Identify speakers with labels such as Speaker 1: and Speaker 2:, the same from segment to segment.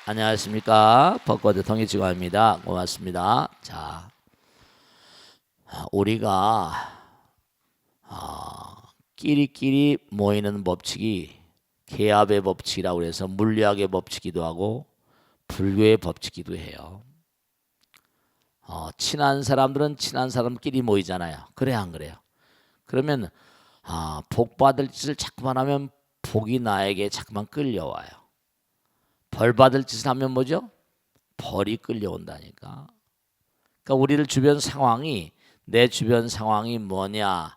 Speaker 1: 안녕하십니까. 벚꽃의 통일지구입니다. 고맙습니다. 자, 우리가 끼리끼리 모이는 법칙이 계합의 법칙이라고 해서 물리학의 법칙이기도 하고 불교의 법칙이기도 해요. 친한 사람들은 친한 사람끼리 모이잖아요. 그래 안 그래요? 그러면 복 받을 짓을 자꾸만 하면 복이 나에게 자꾸만 끌려와요. 벌 받을 짓을 하면 뭐죠? 벌이 끌려온다니까. 그러니까 우리를 주변 상황이 내 주변 상황이 뭐냐?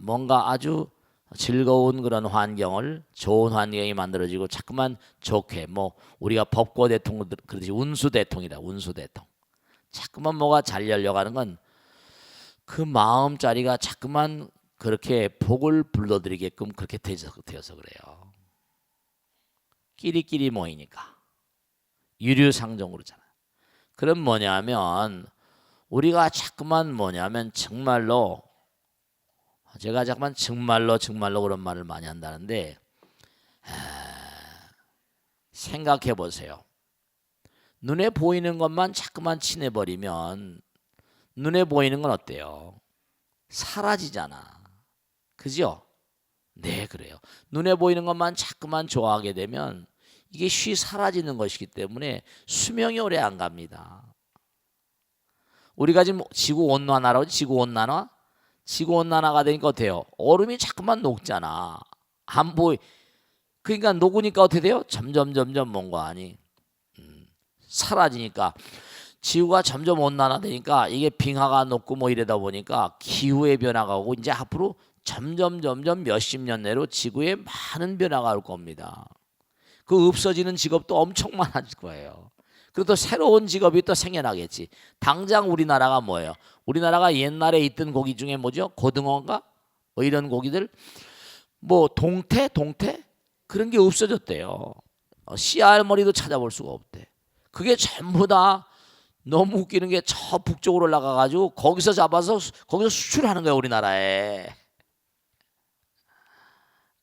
Speaker 1: 뭔가 아주 즐거운 그런 환경을 좋은 환경이 만들어지고 자꾸만 좋게 뭐 우리가 법고 대통령 그러듯이 운수 대통이다. 운수 대통. 자꾸만 뭐가 잘 열려가는 건 그 마음자리가 자꾸만 그렇게 복을 불러들이게끔 그렇게 되어서 그래요. 끼리끼리 모이니까 유류상종으로 잖아요. 그럼 뭐냐면 우리가 자꾸만 뭐냐면 정말로 제가 자꾸만 정말로 그런 말을 많이 한다는데 생각해 보세요. 눈에 보이는 것만 자꾸만 친해버리면 눈에 보이는 건 어때요? 사라지잖아. 그죠? 네, 그래요. 눈에 보이는 것만 자꾸만 좋아하게 되면 이게 쉬 사라지는 것이기 때문에 수명이 오래 안 갑니다. 우리가 지금 지구온난화라고 지구온난화? 지구온난화가 되니까 어때요? 얼음이 자꾸만 녹잖아. 안 보이. 그러니까 녹으니까 어떻게 돼요? 점점 뭔가 아니 사라지니까 지구가 점점 온난화되니까 이게 빙하가 녹고 뭐 이러다 보니까 기후의 변화가 오고 이제 앞으로 점점 몇십 년 내로 지구에 많은 변화가 올 겁니다. 그 없어지는 직업도 엄청 많아질 거예요. 그리고 또 새로운 직업이 또 생겨나겠지. 당장 우리나라가 뭐예요? 우리나라가 옛날에 있던 고기 중에 뭐죠? 고등어인가? 뭐 이런 고기들 뭐 동태 그런 게 없어졌대요. 씨알머리도 찾아볼 수가 없대. 그게 전부 다 너무 웃기는 게 저 북쪽으로 올라가가지고 거기서 잡아서 거기서 수출하는 거예요 우리나라에.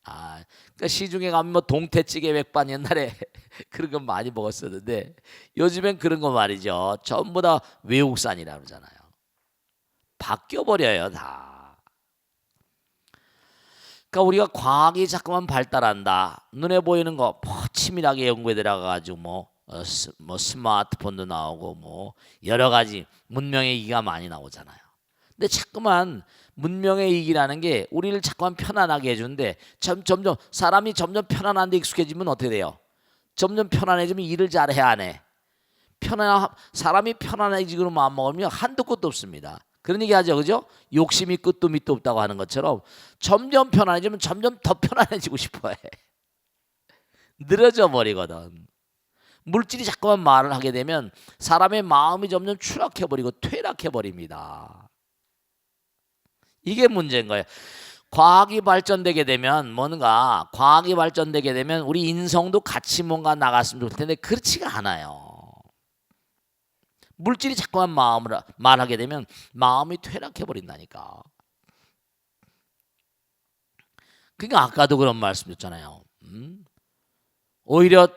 Speaker 1: 그러니까 시중에 가면 뭐 동태찌개 백반 옛날에 그런 거 많이 먹었었는데 요즘엔 그런 거 말이죠. 전부 다 외국산이라 그러잖아요. 바뀌어 버려요 다. 그러니까 우리가 과학이 자꾸만 발달한다. 눈에 보이는 거 치밀하게 연구에 들어가가지고 뭐 스마트폰도 나오고 뭐 여러 가지 문명의 이기가 많이 나오잖아요. 근데 자꾸만 문명의 이기라는 게 우리를 자꾸만 편안하게 해주는데 점점 사람이 점점 편안한 데 익숙해지면 어떻게 돼요? 점점 편안해지면 일을 잘해야 안 해. 사람이 편안해지기로 마음먹으면 한도 끝도 없습니다. 그런 얘기 하죠, 그죠? 욕심이 끝도 밑도 없다고 하는 것처럼 점점 편안해지면 점점 더 편안해지고 싶어해. 늘어져 버리거든. 물질이 자꾸만 말을 하게 되면 사람의 마음이 점점 추락해버리고 퇴락해버립니다. 이게 문제인 거예요. 과학이 발전되게 되면 우리 인성도 같이 뭔가 나갔으면 좋을 텐데 그렇지가 않아요. 물질이 자꾸만 마음을 말하게 되면 마음이 퇴락해버린다니까. 그러니까 아까도 그런 말씀 줬잖아요. 오히려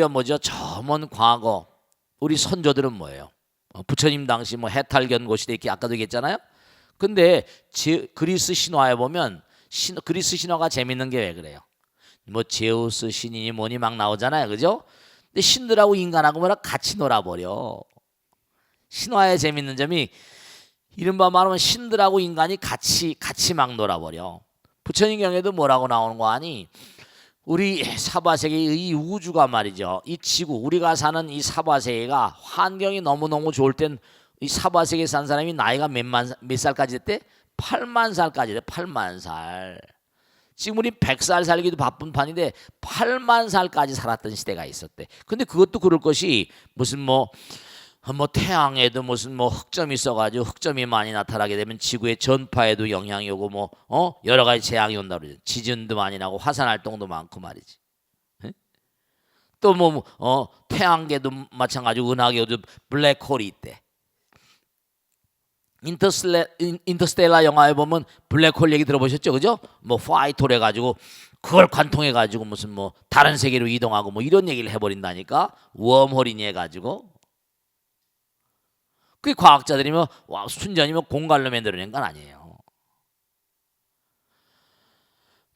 Speaker 1: 뭐죠? 저 먼 과거 우리 선조들은 뭐예요? 부처님 당시 뭐 해탈견고 시대 이렇게 아까도 얘기했잖아요. 근데 그리스 신화에 보면 그리스 신화가 재밌는 게 왜 그래요? 뭐 제우스 신이니 뭐니 막 나오잖아요, 그죠? 근데 신들하고 인간하고 뭐라 같이 놀아버려. 신화의 재밌는 점이 이른바 말하면 신들하고 인간이 같이 막 놀아버려. 부처님 경에도 뭐라고 나오는 거 아니? 우리 사바세계의 이 우주가 말이죠. 이 지구 우리가 사는 이 사바세계가 환경이 너무너무 좋을 땐 이 사바세계에 산 사람이 나이가 몇 살까지 됐대? 8만 살까지 돼. 8만 살. 지금 우리 100살 살기도 바쁜 판인데 8만 살까지 살았던 시대가 있었대. 근데 그것도 그럴 것이 무슨 뭐 태양에도 무슨 뭐 흑점이 있어가지고 흑점이 많이 나타나게 되면 지구의 전파에도 영향이 오고 뭐 여러 가지 재앙이 온다 그러죠. 지진도 많이 나고 화산 활동도 많고 말이지. 또 뭐 태양계도 마찬가지고 은하계도 블랙홀이 있대. 인터스텔라 영화에 보면 블랙홀 얘기 들어보셨죠, 그죠? 뭐 화이트홀 해가지고 그걸 관통해 가지고 무슨 뭐 다른 세계로 이동하고 뭐 이런 얘기를 해버린다니까. 웜홀이니 해가지고. 그 과학자들이 뭐 순전히 뭐 공갈로 만들어낸 건 아니에요.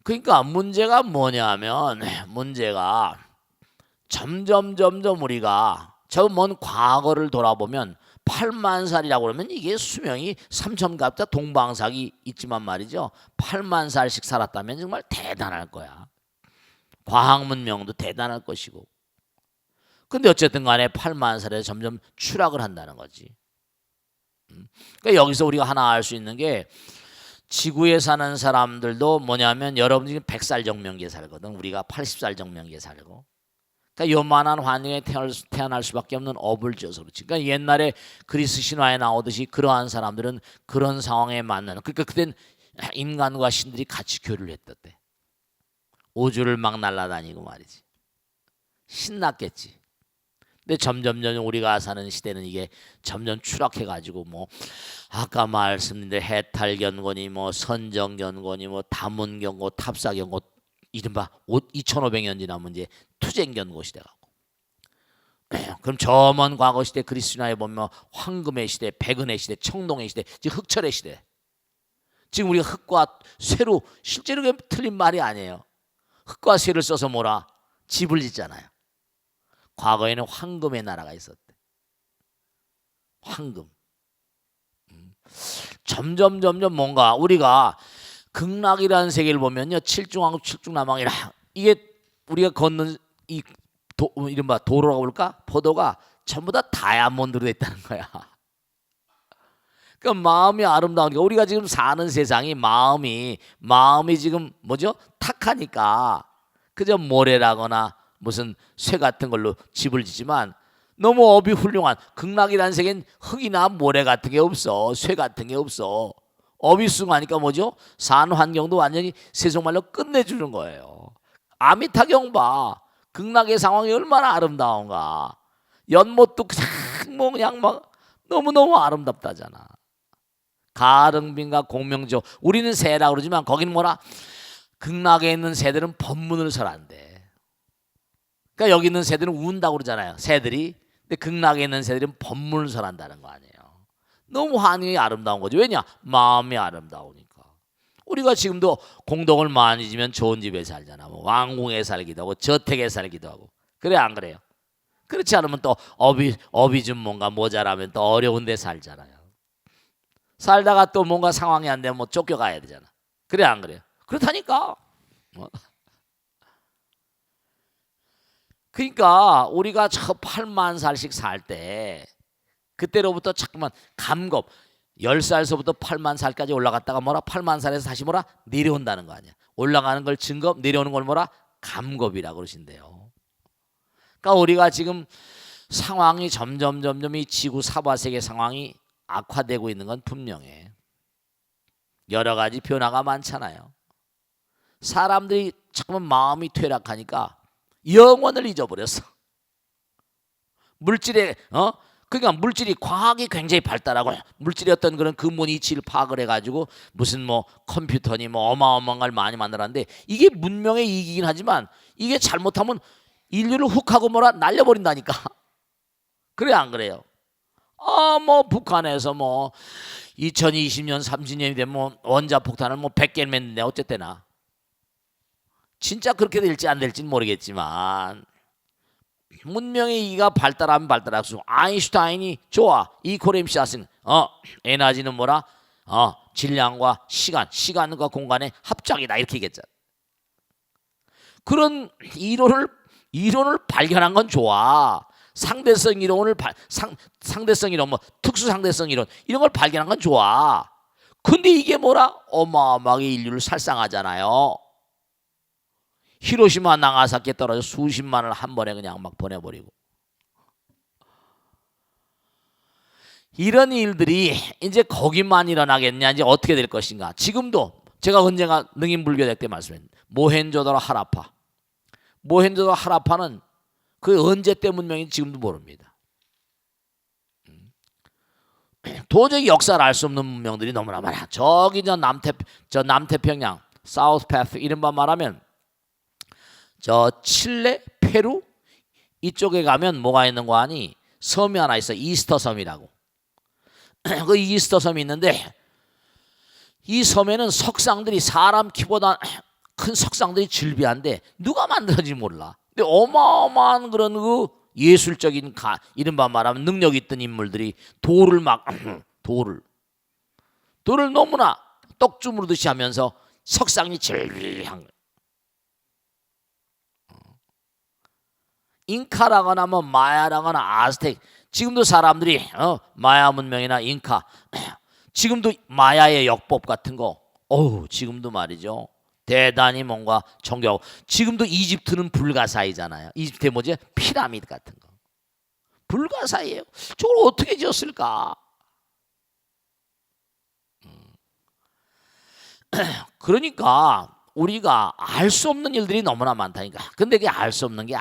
Speaker 1: 그러니까 문제가 뭐냐면, 문제가 점점 우리가 저 먼 과거를 돌아보면 8만 살이라고 그러면 이게 수명이 삼천갑자 동방삭이 있지만 말이죠. 8만 살씩 살았다면 정말 대단할 거야. 과학 문명도 대단할 것이고. 근데 어쨌든 간에 8만 살에 점점 추락을 한다는 거지. 그러니까 여기서 우리가 하나 알 수 있는 게, 지구에 사는 사람들도 뭐냐면 여러분 지금 100살 정명기에 살거든. 우리가 80살 정명기에 살고. 그러니까 요만한 환경에 태어날 수밖에 없는 업을 지어서 그렇지. 그러니까 옛날에 그리스 신화에 나오듯이 그러한 사람들은 그런 상황에 만나는, 그러니까 그땐 인간과 신들이 같이 교류를 했었대. 우주를 막 날아다니고 말이지. 신났겠지. 근데 점점 우리가 사는 시대는 이게 점점 추락해가지고 뭐 아까 말씀드린 해탈견고니 뭐 선정견고니 뭐 다문견고 탑사견고 이른바 2500년 지나면 이제 투쟁견고 시대가 오고. 그럼 저 먼 과거 시대 그리스 신화에 보면 황금의 시대, 백은의 시대, 청동의 시대, 지금 흑철의 시대. 지금 우리가 흑과 쇠로, 실제로 그게 틀린 말이 아니에요. 흑과 쇠를 써서 뭐라 집을 짓잖아요. 과거에는 황금의 나라가 있었대. 황금. 점점 뭔가 우리가 극락이라는 세계를 보면요, 칠중왕국 칠중남왕이라, 이게 우리가 걷는 이 이른바 도로라고 볼까? 포도가 전부 다 다이아몬드로 됐다는 거야. 그러니까 마음이 아름다우니까, 우리가 지금 사는 세상이 마음이 지금 뭐죠? 탁하니까 그저 모래라거나 무슨 쇠 같은 걸로 집을 짓지만, 너무 업이 훌륭한 극락이라는 세계는 흙이나 모래 같은 게 없어. 쇠 같은 게 없어. 업이 숭하니까 뭐죠? 산 환경도 완전히 세속말로 끝내주는 거예요. 아미타경 봐. 극락의 상황이 얼마나 아름다운가. 연못도 그냥 막 너무너무 아름답다잖아. 가릉빈과 공명조, 우리는 새라고 그러지만 거기는 뭐라, 극락에 있는 새들은 법문을 설한대. 그러니까 여기 있는 새들은 운다고 그러잖아요. 새들이. 근데 극락에 있는 새들은 법문을 설한다는 거 아니에요. 너무 환경이 아름다운 거죠. 왜냐? 마음이 아름다우니까. 우리가 지금도 공덕을 많이 지면 좋은 집에 살잖아. 뭐 왕궁에 살기도 하고 저택에 살기도 하고. 그래 안 그래요? 그렇지 않으면 또 업이 좀 뭔가 모자라면 또 어려운 데 살잖아요. 살다가 또 뭔가 상황이 안 되면 뭐 쫓겨가야 되잖아. 그래 안 그래요? 그렇다니까. 그러니까 우리가 저 8만 살씩 살 때, 그때로부터 자꾸만 감겁, 10살서부터 8만 살까지 올라갔다가 뭐라, 8만 살에서 다시 뭐라 내려온다는 거 아니야. 올라가는 걸 증겁, 내려오는 걸 뭐라 감겁이라고 그러신대요. 그러니까 우리가 지금 상황이 점점 이 지구 사바세계 상황이 악화되고 있는 건 분명해. 여러 가지 변화가 많잖아요. 사람들이 자꾸만 마음이 퇴락하니까 영혼을 잊어버렸어. 물질에 그러니까 물질이, 과학이 굉장히 발달하고 물질의 어떤 그런 근본 이치를 파악을 해가지고 무슨 뭐 컴퓨터니 뭐 어마어마한 걸 많이 만들었는데, 이게 문명의 이익이긴 하지만 이게 잘못하면 인류를 훅 하고 뭐라 날려버린다니까. 그래 안 그래요? 뭐 북한에서 뭐 2020년 30년이 되면 뭐 원자폭탄을 뭐 100개를 맺는데 어쨌대나. 진짜 그렇게 될지 안 될지는 모르겠지만, 문명의 이가 발달하면 발달할수록, 아인슈타인이 좋아, 이퀄 MC 하신 에너지는 뭐라, 질량과 시간과 공간의 합작이다 이렇게 얘기했잖아. 그런 이론을 발견한 건 좋아. 상대성 이론을 상대성 이론, 뭐 특수 상대성 이론, 이런 걸 발견한 건 좋아. 근데 이게 뭐라, 어마어마하게 인류를 살상하잖아요. 히로시마 나가사키에 떨어져 수십만을 한 번에 그냥 막 보내버리고. 이런 일들이 이제 거기만 일어나겠냐, 이제 어떻게 될 것인가. 지금도 제가 언젠가 능인불교대 때 말씀했는데, 모헨조다로 하라파는 그 언제 때 문명인지 지금도 모릅니다. 도저히 역사를 알 수 없는 문명들이 너무나 많아. 저기 저 남태평양 사우스 패스 이른바 말하면 저 칠레, 페루 이쪽에 가면 뭐가 있는 거 아니? 섬이 하나 있어. 이스터 섬이라고. 그 이스터 섬이 있는데 이 섬에는 석상들이 사람 키보다 큰 석상들이 즐비한데 누가 만들었는지 몰라. 근데 어마어마한 그런 그 예술적인 이른바 말하면 능력 있던 인물들이 돌을 막 돌을 너무나 떡주무르듯이 하면서 석상이 즐비한 거예요. 잉카라거나 뭐 마야라거나 아즈텍 지금도 사람들이 마야 문명이나 잉카 지금도 마야의 역법 같은 거 지금도 말이죠. 대단히 뭔가 정교하고 지금도 이집트는 불가사이잖아요. 이집트에 뭐지? 피라미드 같은 거. 불가사이예요. 저걸 어떻게 지었을까? 그러니까 우리가 알 수 없는 일들이 너무나 많다니까. 근데 그게 알 수 없는 게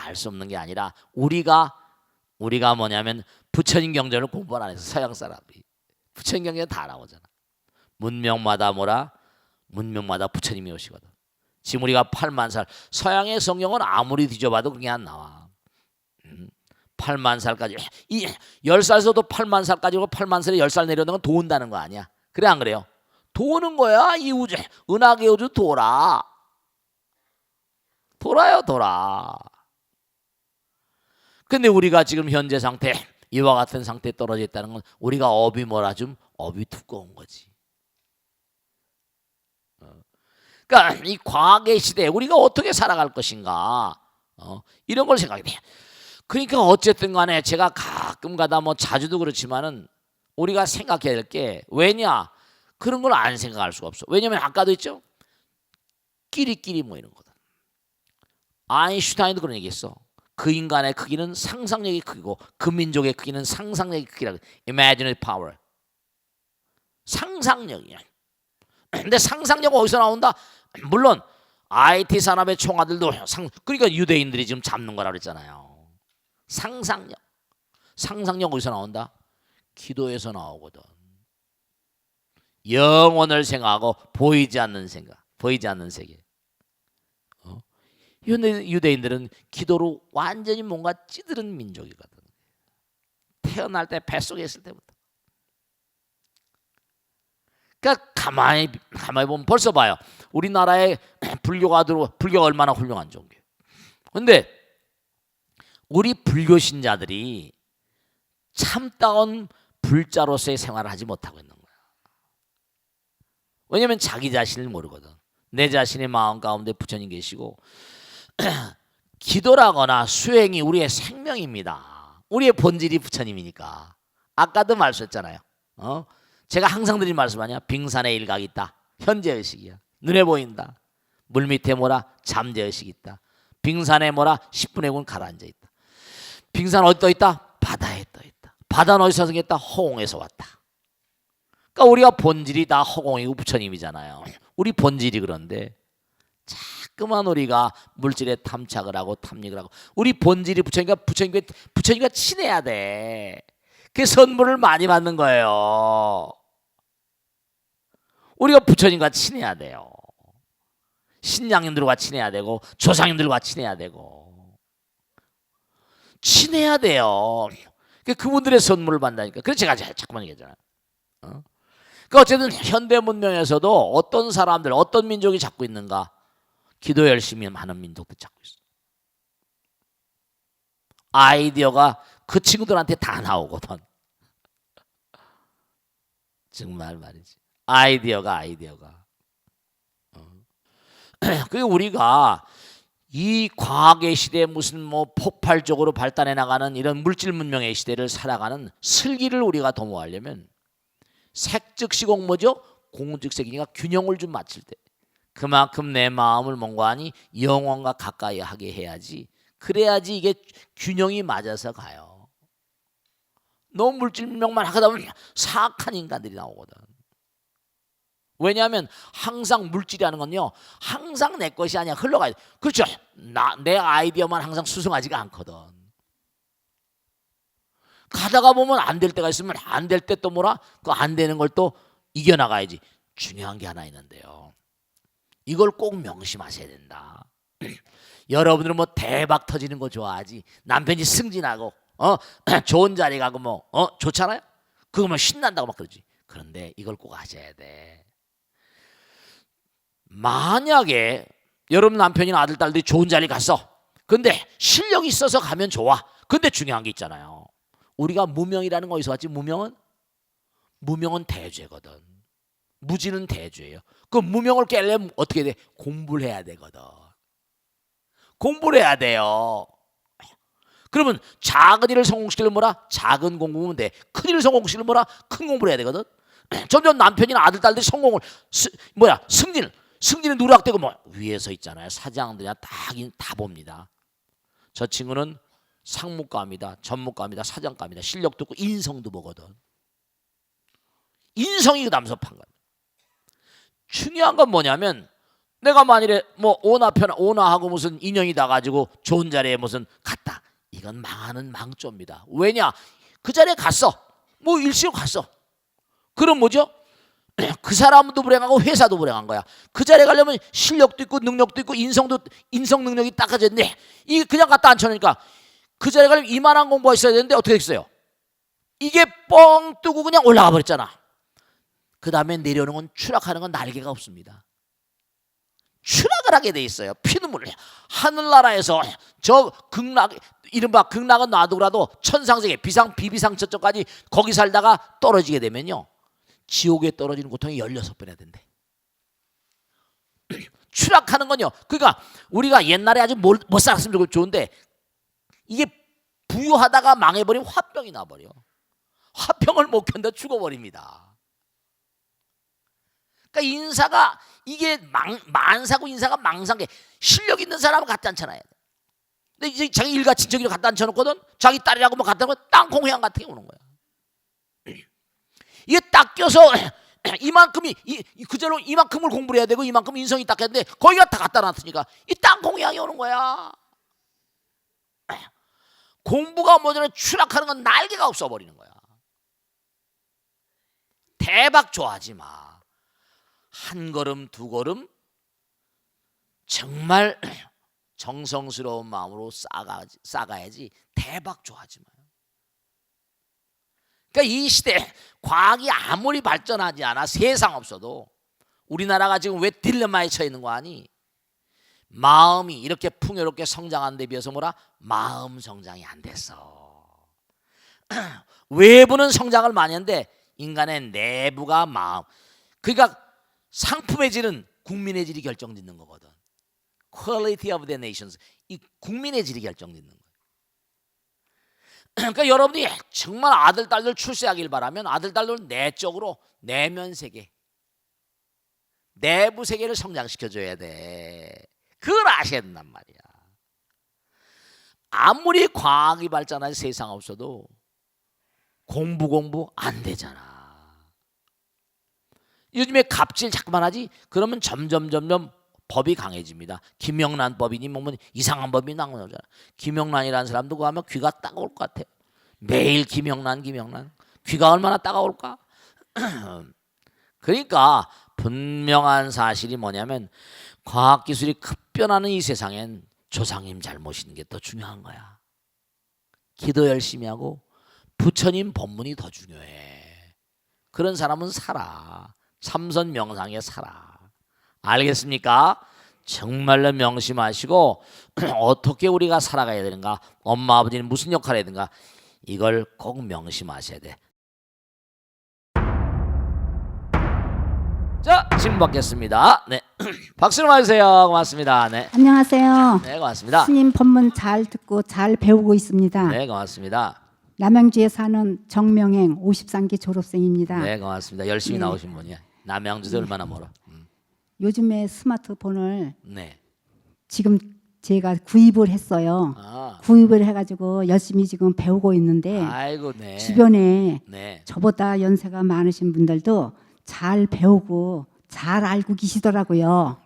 Speaker 1: 아니라 우리가 뭐냐면 부처님 경전을 공부 안 해서 서양 사람들이 부처님 경전 다 나오잖아. 문명마다 문명마다 부처님이 오시거든. 지금 우리가 8만 살 서양의 성경은 아무리 뒤져봐도 그게 안 나와. 8만 살까지 이 10살에서도 8만 살까지고 8만 살에 10살 내려오는 건 도운다는 거 아니야. 그래 안 그래요? 도는 거야. 이 우주 은하계 우주 돌아요. 근데 우리가 지금 현재 상태 이와 같은 상태에 떨어져 있다는 건 우리가 업이 업이 두꺼운 거지. 그러니까 이 과학의 시대에 우리가 어떻게 살아갈 것인가 이런 걸 생각해야 돼. 그러니까 어쨌든 간에 제가 가끔 가다 뭐 자주도 그렇지만은 우리가 생각해야 될 게 왜냐 그런 걸 안 생각할 수가 없어. 왜냐면 아까도 했죠. 끼리끼리 모이는 거다. 아인슈타인도 그런 얘기했어. 그 인간의 크기는 상상력의 크기고 그 민족의 크기는 상상력의 크기라고. Imaginative power. 상상력이야. 근데 상상력은 어디서 나온다? 물론 IT 산업의 총아들도 그러니까 유대인들이 지금 잡는 거라고 그랬잖아요. 상상력 어디서 나온다? 기도에서 나오거든. 영혼을 생각하고 보이지 않는 세계. 유대인들은 기도로 완전히 뭔가 찌들은 민족이거든. 태어날 때 뱃속에 있을 때부터. 그러니까 가만히 보면 벌써 봐요. 우리나라에 불교가 얼마나 훌륭한 종교예요. 그런데 우리 불교 신자들이 참다운 불자로서의 생활을 하지 못하고 있는 거야. 왜냐하면 자기 자신을 모르거든. 내 자신의 마음 가운데 부처님 계시고 기도라거나 수행이 우리의 생명입니다. 우리의 본질이 부처님이니까. 아까도 말씀했잖아요. 제가 항상 드린 말씀 아니야? 빙산에 일각이 있다. 현재의식이야. 눈에 보인다. 물 밑에 뭐라? 잠재의식이 있다. 빙산에 뭐라? 10분의 1은 가라앉아 있다. 빙산 어디 떠 있다? 바다에 떠 있다. 바다는 어디서 생겼다? 허공에서 왔다. 그러니까 우리가 본질이 다 허공이고 부처님이잖아요. 우리 본질이 그런데 자꾸만 우리가 물질에 탐착을 하고 탐닉을 하고 우리 본질이 부처님과 친해야 돼. 그 선물을 많이 받는 거예요. 우리가 부처님과 친해야 돼요. 신앙인들과 친해야 되고 조상님들과 친해야 되고 친해야 돼요. 그분들의 선물을 받는다니까. 그래서 제가 자꾸만 얘기하잖아요. 그러니까 어쨌든 현대 문명에서도 어떤 사람들, 어떤 민족이 잡고 있는가? 기도 열심히 하는 민족들 잡고 있어. 아이디어가 그 친구들한테 다 나오거든. 정말 말이지. 아이디어가. 그리고 우리가 이 과학의 시대에 무슨 뭐 폭발적으로 발달해 나가는 이런 물질 문명의 시대를 살아가는 슬기를 우리가 도모하려면 색즉시공 뭐죠? 공즉색이니까 균형을 좀 맞출 때 그만큼 내 마음을 뭔가 하니 영혼과 가까이 하게 해야지. 그래야지 이게 균형이 맞아서 가요. 너무 물질 문명만 하다 보면 사악한 인간들이 나오거든. 왜냐하면 항상 물질이라는 건요 항상 내 것이 아니야. 흘러가요. 그렇죠. 내 아이디어만 항상 수승하지가 않거든. 가다가 보면 안 될 때가 있으면 안 될 때 또 뭐라? 그 안 되는 걸 또 이겨나가야지. 중요한 게 하나 있는데요. 이걸 꼭 명심하셔야 된다. 여러분들은 뭐 대박 터지는 거 좋아하지. 남편이 승진하고 좋은 자리 가고 뭐 좋잖아요. 그거 뭐 신난다고 막 그러지. 그런데 이걸 꼭 아셔야 돼. 만약에 여러분 남편이나 아들 딸들이 좋은 자리 갔어. 근데 실력이 있어서 가면 좋아. 근데 중요한 게 있잖아요. 우리가 무명이라는 거 어디서 왔지? 무명은 대죄거든. 무지는 대죄예요. 그 무명을 깨려면 어떻게 돼? 공부를 해야 되거든. 공부를 해야 돼요. 그러면 작은 일을 성공시키려면 뭐라? 작은 공부면 돼. 큰 일을 성공시키려면 뭐라? 큰 공부를 해야 되거든. 점점 남편이나 아들 딸들이 성공을 승진은 누락되고 뭐 위에서 있잖아요. 사장들이나 다 봅니다. 저 친구는 상무과입니다. 전무과입니다. 사장과입니다. 실력도 있고 인성도 보거든. 인성이 남섭한 거예요. 중요한 건 뭐냐면 내가 만일에 뭐 오나하고 무슨 인연이 다 가지고 좋은 자리에 무슨 갔다. 이건 망하는 망조입니다. 왜냐? 그 자리에 갔어. 뭐 일시로 갔어. 그럼 뭐죠? 그 사람도 불행하고 회사도 불행한 거야. 그 자리에 가려면 실력도 있고 능력도 있고 인성 능력이 딱 가졌는데 이게 그냥 갖다 앉혀놓으니까 그 자리에 가려면 이만한 공부가 있어야 되는데 어떻게 됐어요? 이게 뻥 뜨고 그냥 올라가 버렸잖아. 그 다음에 내려오는 건 추락하는 건 날개가 없습니다. 추락을 하게 돼 있어요. 피눈물. 하늘나라에서 저 이른바 극락은 놔두고라도 천상세계 비비상천천까지 거기 살다가 떨어지게 되면요. 지옥에 떨어지는 고통이 16배나 된대. 추락하는 건요. 그러니까 우리가 옛날에 아주 못 살았으면 좋은데 이게 부유하다가 망해버리면 화병이 나버려. 화병을 못 견뎌 죽어버립니다. 그러니까 인사가 이게 만사고 인사가 망상계. 실력 있는 사람은 갖다 앉혀놔야 돼. 근데 이제 자기 일가 친척이를 갖다 앉혀놓거든. 자기 딸이라고 뭐 갖다 놓고 땅콩 회양 같은 게 오는 거야. 이게 딱 껴서 이만큼이 그대로 이만큼을 공부를 해야 되고 이만큼 인성이 딱 했는데 거기가 다 갖다 놨으니까 이 땅콩 회양이 오는 거야. 공부가 뭐냐면 추락하는 건 날개가 없어버리는 거야. 대박 좋아하지 마. 한 걸음 두 걸음 정말 정성스러운 마음으로 싸가야지 대박 좋아하지 마요. 그러니까 이 시대 과학이 아무리 발전하지 않아 세상 없어도 우리나라가 지금 왜 딜레마에 처해 있는 거 아니? 마음이 이렇게 풍요롭게 성장한 데 비해서 뭐라? 마음 성장이 안 됐어. 외부는 성장을 많이 했는데 인간의 내부가 마음. 그러니까 상품의 질은 국민의 질이 결정짓는 거거든. Quality of the nations. 이 국민의 질이 결정짓는 거예요. 그러니까 여러분이 정말 아들 딸들 출세하길 바라면 아들 딸들 내적으로 내면 세계, 내부 세계를 성장시켜줘야 돼. 그걸 아셔야 된단 말이야. 아무리 과학이 발전한 세상 없어도 공부 안 되잖아. 요즘에 갑질 자꾸만 하지? 그러면 점점 법이 강해집니다. 김영란 법이니 뭐 이상한 법이 나오잖아. 김영란이라는 사람도 그거 하면 귀가 따가울 것 같아. 매일 김영란 귀가 얼마나 따가울까? 그러니까 분명한 사실이 뭐냐면 과학기술이 급변하는 이 세상엔 조상님 잘 모시는 게 더 중요한 거야. 기도 열심히 하고 부처님 법문이 더 중요해. 그런 사람은 살아. 참선 명상에 살아. 알겠습니까? 정말로 명심하시고 어떻게 우리가 살아가야 되는가, 엄마 아버지는 무슨 역할을 해야 되는가, 이걸 꼭 명심하셔야 돼. 자, 질문 받겠습니다. 네, 박수를 맞으세요. 고맙습니다. 네,
Speaker 2: 안녕하세요.
Speaker 1: 네, 고맙습니다.
Speaker 2: 스님 법문 잘 듣고 잘 배우고 있습니다.
Speaker 1: 네, 고맙습니다.
Speaker 2: 남양주에 사는 정명행 53기 졸업생입니다.
Speaker 1: 네, 고맙습니다. 열심히
Speaker 2: 네.
Speaker 1: 나오신 분이야. 남양주에서 얼마나 멀어?
Speaker 2: 요즘에 스마트폰을
Speaker 1: 네.
Speaker 2: 지금 제가 구입을 했어요. 구입을 해가지고 열심히 지금 배우고 있는데
Speaker 1: 아이고, 네.
Speaker 2: 주변에
Speaker 1: 네.
Speaker 2: 저보다 연세가 많으신 분들도 잘 배우고 잘 알고 계시더라고요.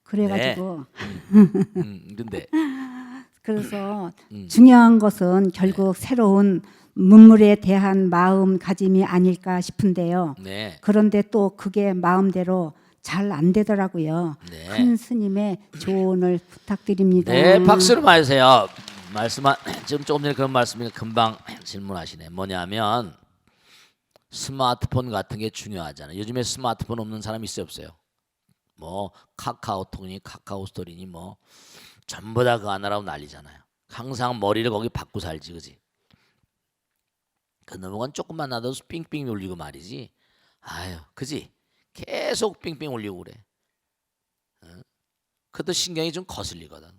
Speaker 2: 그래가지고
Speaker 1: 근데
Speaker 2: 그래서 중요한 것은 결국 새로운 문물에 대한 마음가짐이 아닐까 싶은데요.
Speaker 1: 네.
Speaker 2: 그런데 또 그게 마음대로 잘 안 되더라고요.
Speaker 1: 네.
Speaker 2: 큰 스님의 조언을 부탁드립니다.
Speaker 1: 네, 박수를 맞으세요. 지금 조금 전에 그런 말씀이 금방 질문하시네. 뭐냐면 스마트폰 같은 게 중요하잖아요. 요즘에 스마트폰 없는 사람 있어요, 없어요? 뭐 카카오톡이니 카카오스토리니 뭐 전부 다 그거 하나라고 난리잖아요. 항상 머리를 거기 받고 살지, 그지? 그 놈은 조금만 나도 삥삥 울리고 말이지. 아유, 그지? 계속 삥삥 울리고 그래. 그것도 신경이 좀 거슬리거든.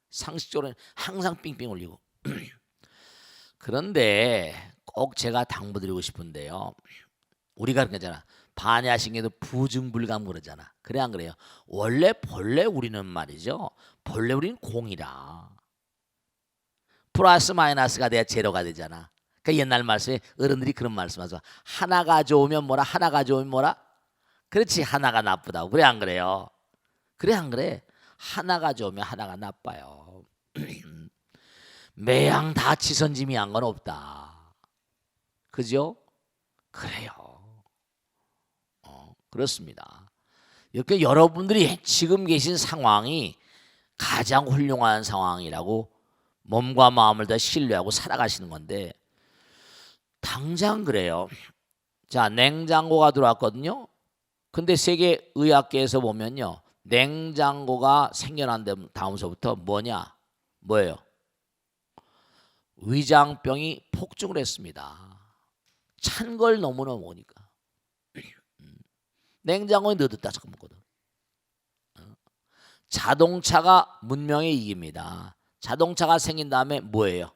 Speaker 1: 상식적으로는 항상 삥삥 울리고. 그런데 꼭 제가 당부드리고 싶은데요. 우리가 그러잖아. 반야신경도 부증불감 그러잖아. 그래 안 그래요? 원래 본래 우리는 말이죠. 본래 우리는 공이라. 플러스 마이너스가 돼야 제로가 되잖아. 그러니까 옛날 말씀에 어른들이 그런 말씀하죠. 하나가 좋으면 뭐라? 하나가 좋으면 뭐라? 그렇지, 하나가 나쁘다고. 그래 안 그래요? 그래 안 그래? 하나가 좋으면 하나가 나빠요. 매양 다 지선짐이한 건 없다. 그죠? 그래요. 그렇습니다. 이렇게 여러분들이 지금 계신 상황이 가장 훌륭한 상황이라고 몸과 마음을 다 신뢰하고 살아가시는 건데 당장 그래요. 자, 냉장고가 들어왔거든요. 근데 세계 의학계에서 보면요. 냉장고가 생겨난 다음서부터 뭐예요? 위장병이 폭증을 했습니다. 찬 걸 너무너무 먹으니까. 냉장고에 넣어뒀다 잠깐 먹거든. 자동차가 문명의 이깁니다. 자동차가 생긴 다음에 뭐예요?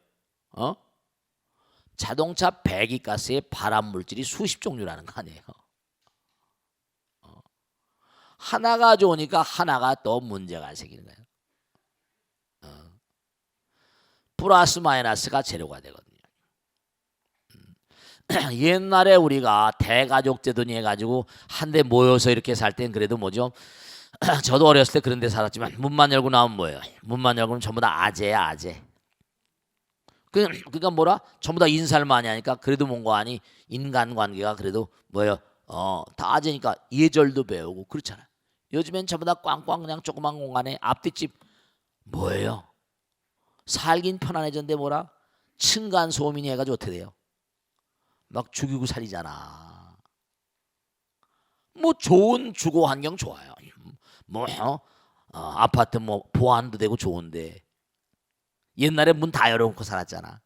Speaker 1: 자동차 배기가스의 발암 물질이 수십 종류라는 거 아니에요. 하나가 좋으니까 하나가 또 문제가 생기는 거예요. 플러스 마이너스가 제로가 되거든요. 옛날에 우리가 대가족 제도니 해가지고 한데 모여서 이렇게 살 땐 그래도 뭐죠? 저도 어렸을 때 그런 데 살았지만 문만 열고 나오면 뭐예요? 문만 열고는 전부 다 아재야, 아재. 그러니까 뭐라? 전부 다 인사를 많이 하니까 그래도 뭔가 하니 인간관계가 그래도 뭐예요? 다 아재니까 예절도 배우고 그렇잖아요. 요즘엔 전부 다 꽝꽝 그냥 조그만 공간에 앞뒷집 뭐예요? 살긴 편안해졌는데 뭐라? 층간 소음이니 해가지고 어떻게 돼요? 막 죽이고 살이잖아. 뭐 좋은 주거 환경 좋아요. 뭐 아파트 뭐 보안도 되고 좋은데 옛날에 문 다 열어놓고 살았잖아.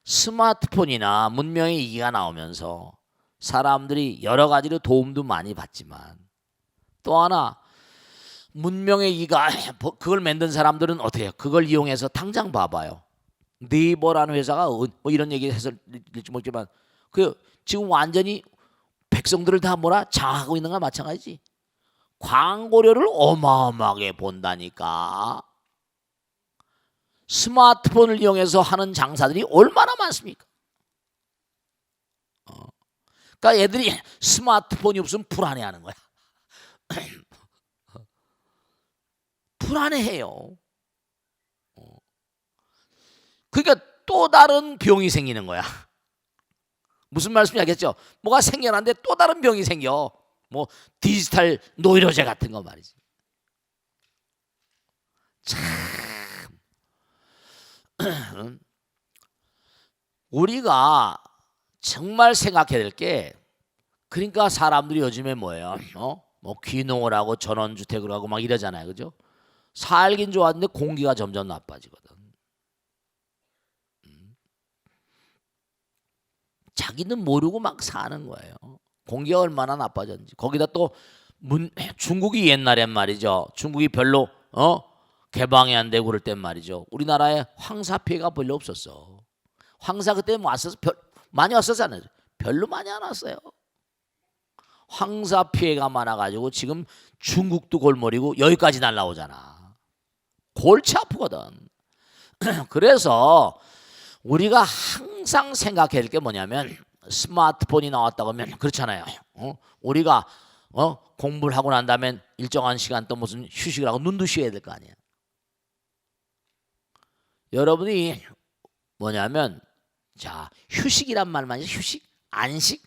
Speaker 1: 스마트폰이나 문명의 이기가 나오면서 사람들이 여러 가지로 도움도 많이 받지만 또 하나 문명의 이기가 그걸 만든 사람들은 어떻게 해요? 그걸 이용해서 당장 봐봐요. 네이버라는 회사가 뭐 이런 얘기 해서 될지 모르지만 그 지금 완전히 백성들을 다 뭐라 장악하고 있는 거나 마찬가지지. 광고료를 어마어마하게 본다니까. 스마트폰을 이용해서 하는 장사들이 얼마나 많습니까? 그러니까 애들이 스마트폰이 없으면 불안해하는 거야. 불안해해요. 그러니까 또 다른 병이 생기는 거야. 무슨 말씀인지 알겠죠? 뭐가 생겨났는데 또 다른 병이 생겨. 뭐 디지털 노이로제 같은 거 말이지. 참 우리가 정말 생각해야 될 게 그러니까 사람들이 요즘에 뭐예요? 뭐 귀농을 하고 전원주택을 하고 막 이러잖아요. 그죠? 살긴 좋았는데 공기가 점점 나빠지거든. 자기는 모르고 막 사는 거예요. 공기가 얼마나 나빠졌는지. 거기다 또 중국이 옛날엔 말이죠. 중국이 별로 개방이 안 되고 그럴 땐 말이죠. 우리나라에 황사 피해가 별로 없었어. 황사 그때 왔어서 많이 왔었잖아요. 별로 많이 안 왔어요. 황사 피해가 많아가지고 지금 중국도 골머리고 여기까지 날라오잖아. 골치 아프거든. 그래서 우리가 항상 생각해야 될 게 뭐냐면 스마트폰이 나왔다고 하면 그렇잖아요. 우리가 공부를 하고 난 다음에 일정한 시간 또 무슨 휴식을 하고 눈도 쉬어야 될 거 아니야. 여러분이 뭐냐면 자 휴식이란 말만 휴식, 안식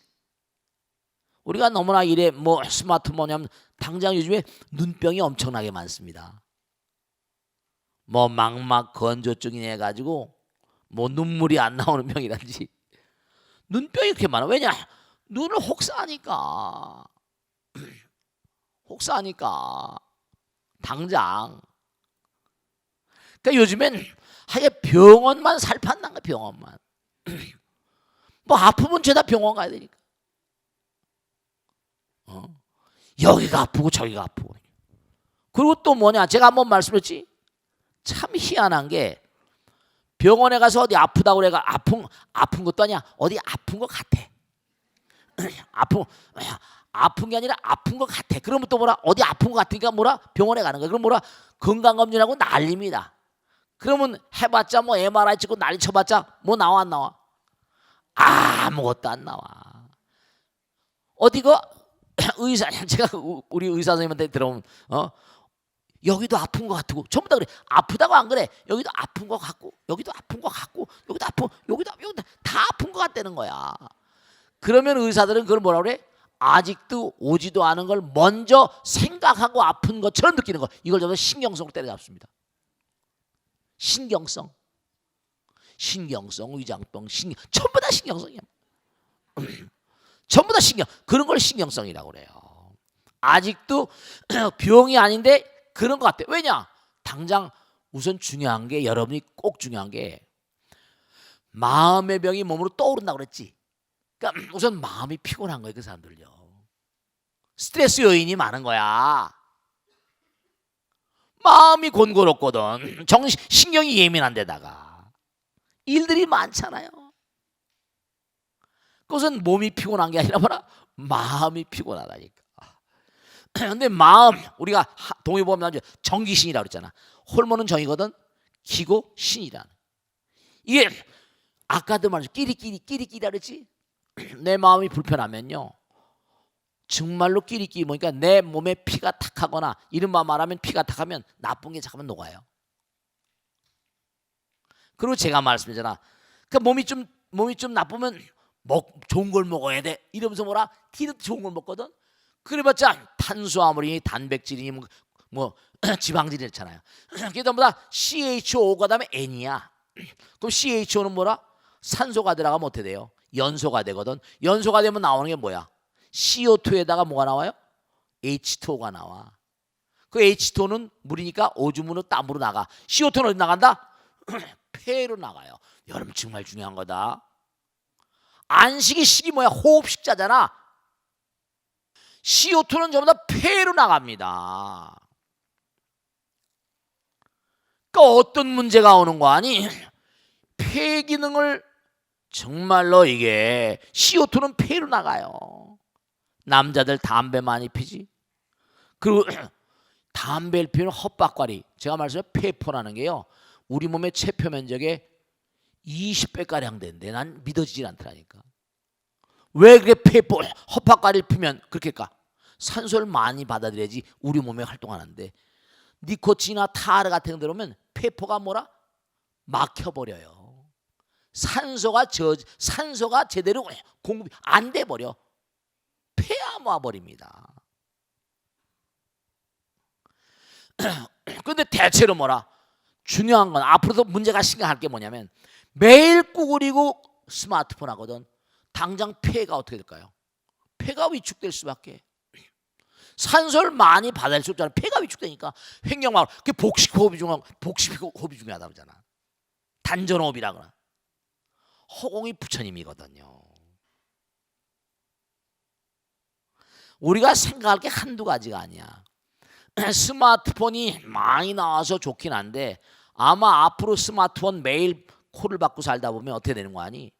Speaker 1: 우리가 너무나 이래 뭐 스마트폰이면 당장 요즘에 눈병이 엄청나게 많습니다. 뭐 망막 건조증이 해가지고 뭐 눈물이 안 나오는 병이란지 눈병이 이렇게 많아. 왜냐? 눈을 혹사하니까. 혹사하니까 당장. 그러니까 요즘엔 하여 병원만 살판난 거야. 병원만. 뭐 아프면 죄다 병원 가야 되니까. 여기가 아프고 저기가 아프고. 그리고 또 뭐냐? 제가 한번 말씀드렸지. 참 희한한 게 병원에 가서 어디 아프다고 그래가 아픈 것도 아니야. 어디 아픈 것 같아. 아픈 게 아니라 아픈 것 같아. 그러면 또 뭐라? 어디 아픈 것 같으니까 뭐라? 병원에 가는 거야. 그럼 뭐라? 건강검진하고 난립니다. 그러면 해봤자 뭐 MRI 찍고 난리 쳐봤자 뭐 나와 안 나와? 아무것도 안 나와. 어디가 의사 제가 우리 의사 선생님한테 들어오면 여기도 아픈 것 같고 전부 다 그래. 아프다고 안 그래. 여기도 아픈 것 같고 여기도 아픈 것 같고 여기도 아픈 여기도 다 아픈 것 같다는 거야. 그러면 의사들은 그걸 뭐라 그래? 아직도 오지도 않은 걸 먼저 생각하고 아픈 것처럼 느끼는 거. 이걸 저는 신경성으로 때려잡습니다. 신경성, 위장병, 전부 다 신경성이야. 전부 다 그런 걸 신경성이라고 그래요. 아직도 병이 아닌데 그런 것 같아. 왜냐? 당장 우선 중요한 게 여러분이 꼭 중요한 게 마음의 병이 몸으로 떠오른다고 그랬지. 그러니까 우선 마음이 피곤한 거예요. 그 사람들요. 스트레스 요인이 많은 거야. 마음이 곤고롭거든. 신경이 예민한 데다가 일들이 많잖아요. 그것은 몸이 피곤한 게 아니라 뭐라? 마음이 피곤하다니까. 근데 마음 우리가 동의 보면 정기신이라고 그랬잖아. 호르몬은 정이거든. 기고 신이라는. 이게 아까도 말했죠. 끼리끼리라 그랬지. 내 마음이 불편하면요. 정말로 끼리끼리 뭐니까 내 몸에 피가 탁하거나 이른바 말하면 피가 탁하면 나쁜 게 잠깐만 녹아요. 그리고 제가 말씀드렸잖아. 그러니까 몸이 좀 나쁘면 좋은 걸 먹어야 돼. 이러면서 뭐라 티도 좋은 걸 먹거든. 그래봤자 탄수화물이니 단백질이니 뭐 지방질이 있잖아요. 그게 전부 다 CHO가 다음에 N이야. 그럼 CHO는 뭐라? 산소가 들어가면 어떻게 돼요? 연소가 되거든. 연소가 되면 나오는 게 뭐야? CO2에다가 뭐가 나와요? H2O가 나와. 그 H2O는 물이니까 오줌으로 땀으로 나가. CO2는 어디 나간다? 폐로 나가요. 여러분 정말 중요한 거다. 안식이 식이 뭐야? 호흡식자잖아. CO2는 전부 다 폐로 나갑니다. 그러니까 어떤 문제가 오는 거 아니? 폐 기능을 정말로 이게 CO2는 폐로 나가요. 남자들 담배 많이 피지. 그리고 담배를 피우는 헛박과리. 제가 말씀드린 폐포라는 게요. 우리 몸의 체표 면적의 20배가량 된대. 난 믿어지질 않더라니까. 왜 그렇게 폐포 헛박과리를 피면 그렇게까? 산소를 많이 받아들여야지 우리 몸에 활동하는데 니코틴이나 타르 같은 거 들어오면 폐포가 뭐라? 막혀버려요. 산소가 제대로 공급이 안 돼 버려. 폐암 와버립니다. 근데 대체로 뭐라? 중요한 건 앞으로도 문제가 심각할 게 뭐냐면 매일 구부리고 스마트폰 하거든. 당장 폐가 어떻게 될까요? 폐가 위축될 수밖에. 산소를 많이 받아들일 수 없잖아. 폐가 위축되니까 횡격막으로. 그게 복식호흡이 중요하다고 그러잖아. 단전호흡이라거나. 허공이 부처님이거든요. 우리가 생각할 게 한두 가지가 아니야. 스마트폰이 많이 나와서 좋긴 한데 아마 앞으로 스마트폰 매일 콜을 받고 살다 보면 어떻게 되는 거 아니?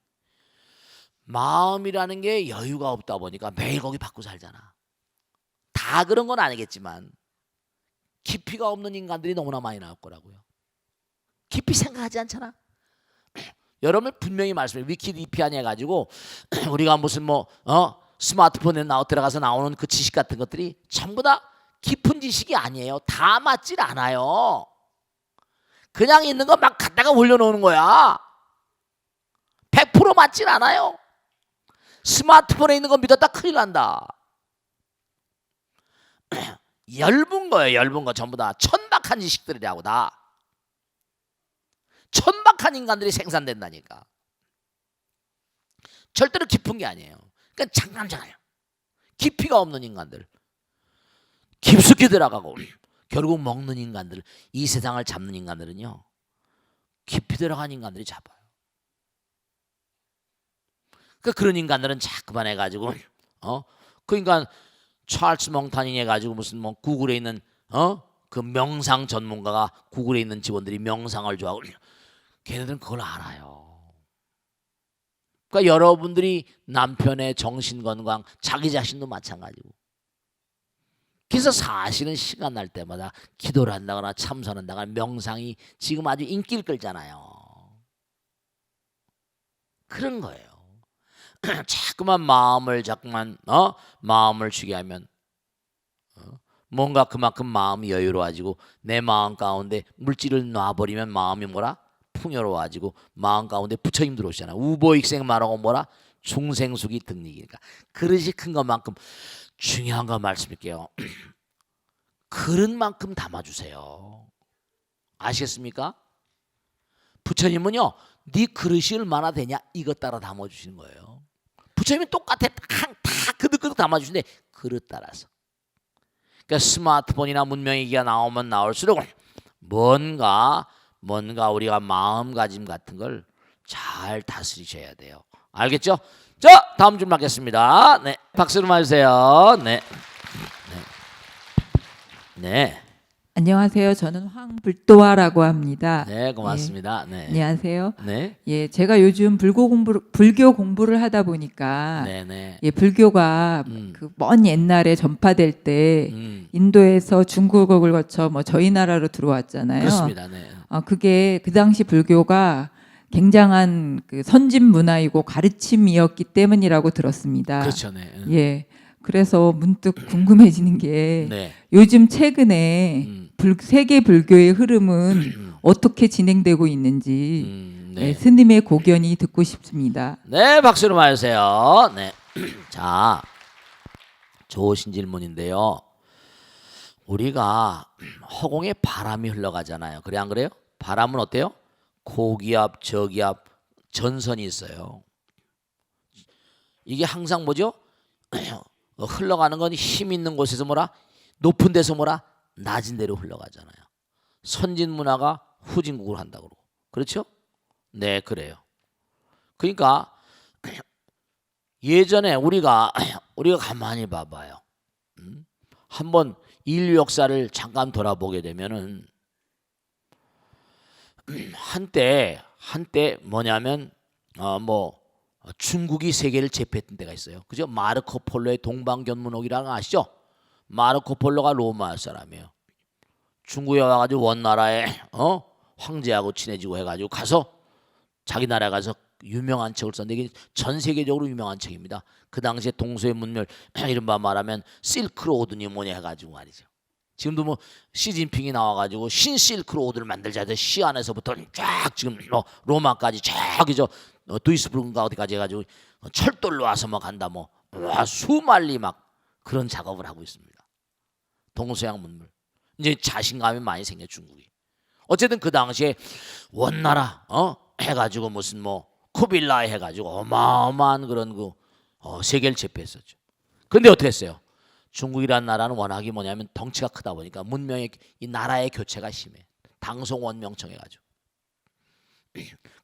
Speaker 1: 마음이라는 게 여유가 없다 보니까 매일 거기 받고 살잖아. 다 그런 건 아니겠지만 깊이가 없는 인간들이 너무나 많이 나올 거라고요. 깊이 생각하지 않잖아. 여러분 분명히 말씀해요. 위키디피아니 해가지고 우리가 무슨 스마트폰에 들어가서 나오는 그 지식 같은 것들이 전부 다 깊은 지식이 아니에요. 다 맞질 않아요. 그냥 있는 거 막 갖다가 올려놓는 거야. 100% 맞질 않아요. 스마트폰에 있는 거 믿었다 큰일 난다. 얇은 거예요. 얇은 거 전부 다 천박한 지식들이라고 다. 천박한 인간들이 생산된다니까. 절대로 깊은 게 아니에요. 그러니까 장난잖아요. 깊이가 없는 인간들, 깊숙이 들어가고 결국 먹는 인간들, 이 세상을 잡는 인간들은요, 깊이 들어간 인간들이 잡아요. 그런 인간들은 자꾸만 해가지고 그 인간 찰스 몽타닌 해가지고 무슨 뭐 구글에 있는 그 명상 전문가가 구글에 있는 직원들이 명상을 좋아하고 걔네들은 그걸 알아요. 그러니까 여러분들이 남편의 정신건강, 자기 자신도 마찬가지고. 그래서 사실은 시간 날 때마다 기도를 한다거나 참선한다거나 명상이 지금 아주 인기를 끌잖아요. 그런 거예요. 자꾸만 마음을 마음을 주게 하면 뭔가 그만큼 마음이 여유로워지고 내 마음 가운데 물질을 놔버리면 마음이 뭐라? 풍요로워지고 마음 가운데 부처님 들어오시잖아요. 우보익생 말하고 뭐라? 중생수기 등리기니까. 그릇이 큰 것만큼 중요한 거 말씀드릴게요. 그릇만큼 담아주세요. 아시겠습니까? 부처님은요, 네 그릇이 얼마나 되냐 이것 따라 담아주시는 거예요. 부처님은 똑같아. 다 그릇 담아주시는데 그릇 따라서. 그러니까 스마트폰이나 문명기기가 나오면 나올수록 뭔가 우리가 마음가짐 같은 걸 잘 다스리셔야 돼요. 알겠죠? 자, 다음 줄 맞겠습니다. 네, 박수로 맞으세요. 네. 네.
Speaker 3: 안녕하세요. 저는 황불도화라고 합니다.
Speaker 1: 네, 고맙습니다. 네.
Speaker 3: 안녕하세요.
Speaker 1: 네.
Speaker 3: 예, 제가 요즘 불교 공부를 하다 보니까
Speaker 1: 네.
Speaker 3: 예, 불교가 그 먼 옛날에 전파될 때 인도에서 중국을 거쳐 뭐 저희 나라로 들어왔잖아요.
Speaker 1: 그렇습니다. 네.
Speaker 3: 그게 그 당시 불교가 굉장한 그 선진 문화이고 가르침이었기 때문이라고 들었습니다.
Speaker 1: 그렇죠. 네.
Speaker 3: 예. 그래서 문득 궁금해지는 게
Speaker 1: 네.
Speaker 3: 요즘 최근에 세계 불교의 흐름은 어떻게 진행되고 있는지
Speaker 1: 네.
Speaker 3: 스님의 고견이 듣고 싶습니다.
Speaker 1: 네, 박수로 맞으세요. 네. 자, 좋으신 질문인데요. 우리가 허공에 바람이 흘러가잖아요. 그래 안 그래요? 바람은 어때요? 고기압, 저기압, 전선이 있어요. 이게 항상 뭐죠? 흘러가는 건 힘 있는 곳에서 뭐라? 높은 데서 뭐라? 낮은 데로 흘러가잖아요. 선진 문화가 후진국을 한다고 그러고. 그렇죠? 네, 그래요. 그러니까 예전에 우리가 가만히 봐봐요. 한번 인류 역사를 잠깐 돌아보게 되면은 한때 뭐냐면 중국이 세계를 제패했던 때가 있어요. 그죠? 마르코 폴로의 동방견문옥이라는 거 아시죠? 마르코 폴로가 로마 사람이에요. 중국에 와가지고 원나라에 황제하고 친해지고 해가지고 가서 자기 나라에 가서 유명한 책을 썼는데 이게 전 세계적으로 유명한 책입니다. 그 당시에 동서의 문명 이른바 말하면 실크로드니 뭐냐 해가지고 말이죠. 지금도 뭐 시진핑이 나와가지고 신실크로드를 만들자 해서 시 안에서부터 쫙 지금 로마까지 저기 두이스부르크인가 어디까지 해가지고 철도로 와서 뭐 간다 수말리 막 그런 작업을 하고 있습니다. 동서양 문물 이제 자신감이 많이 생겨 중국이. 어쨌든 그 당시에 원나라 해가지고 무슨 쿠빌라이 해가지고 어마어마한 그런 세계를 제패했었죠. 그런데 어떻게 했어요? 중국이라는 나라는 워낙에 뭐냐면 덩치가 크다 보니까 문명의 이 나라의 교체가 심해. 당송원명청 해가지고.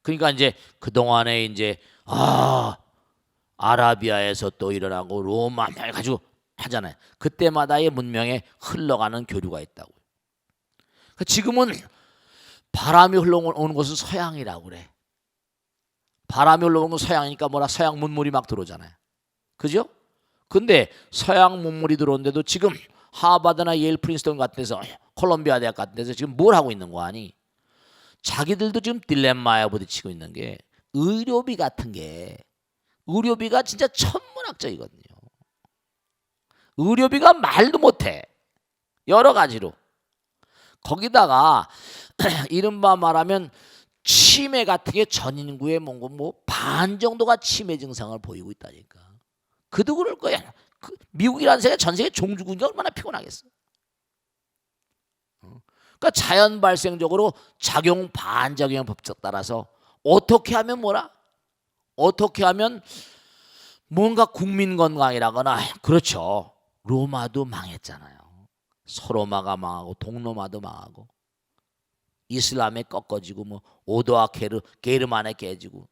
Speaker 1: 그러니까 이제 그 동안에 이제 아라비아에서 또 일어나고 로마 해가지고 하잖아요. 그때마다의 문명에 흘러가는 교류가 있다고. 지금은 바람이 흘러오는 곳은 서양이라고 그래. 바람이 흘러오는 건 서양이니까 서양 문물이 막 들어오잖아요. 그죠? 근데 서양 문물이 들어오는데도 지금 하버드나 예일 프린스턴 같은 데서 콜롬비아 대학 같은 데서 지금 뭘 하고 있는 거 아니? 자기들도 지금 딜레마에 부딪히고 있는 게 의료비 같은 게 의료비가 진짜 천문학적이거든요. 의료비가 말도 못해. 여러 가지로. 거기다가 이른바 말하면 치매 같은 게 전 인구의 반 정도가 치매 증상을 보이고 있다니까. 그도 그럴 거야. 미국이라는 세계 전 세계 종주국이 얼마나 피곤하겠어. 그러니까 자연 발생적으로 작용 반작용 법칙 따라서 어떻게 하면 뭐라? 어떻게 하면 뭔가 국민 건강이라거나 그렇죠. 로마도 망했잖아요. 서로마가 망하고 동로마도 망하고 이슬람에 꺾어지고 뭐 오도와 게르만에 깨지고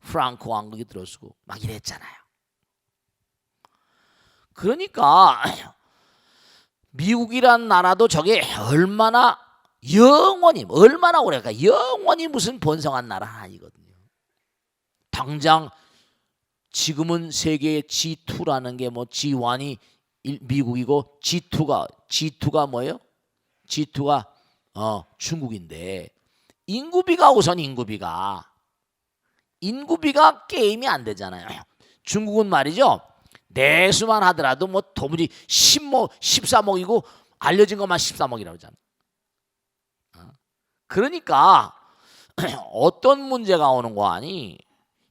Speaker 1: 프랑크 왕국이 들어서고 막 이랬잖아요. 그러니까 미국이란 나라도 저게 얼마나 영원히 얼마나 오래가 영원히 무슨 번성한 나라 아니거든요. 당장 지금은 세계의 G2라는 게 뭐 G1이 미국이고 G2가 뭐예요? G2가 중국인데 인구비가 우선 인구비가 게임이 안 되잖아요. 중국은 말이죠. 내수만 하더라도 뭐 도무지 13억이고 알려진 것만 13억이라고 그러잖아. 그러니까 어떤 문제가 오는 거 아니?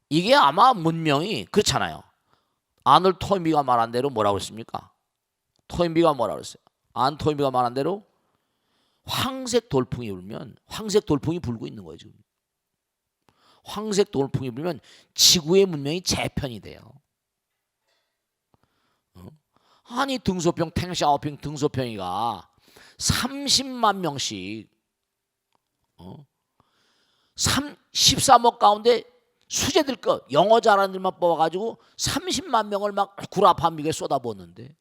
Speaker 1: 이게 아마 문명이 그렇잖아요. 아놀드 토인비가 말한 대로 뭐라고 했습니까? 토인비가 뭐라고 했어요? 토인비가 말한 대로 황색 돌풍이 불면 황색 돌풍이 불고 있는 거예요 지금. 황색 돌풍이 불면 지구의 문명이 재편이 돼요. 아니 등소평 탱샤오핑 등소평이가 30만 명씩 13억 가운데 수재들 거 영어 잘하는 들만 뽑아가지고 30만 명을 막 구라파미에 쏟아붓는데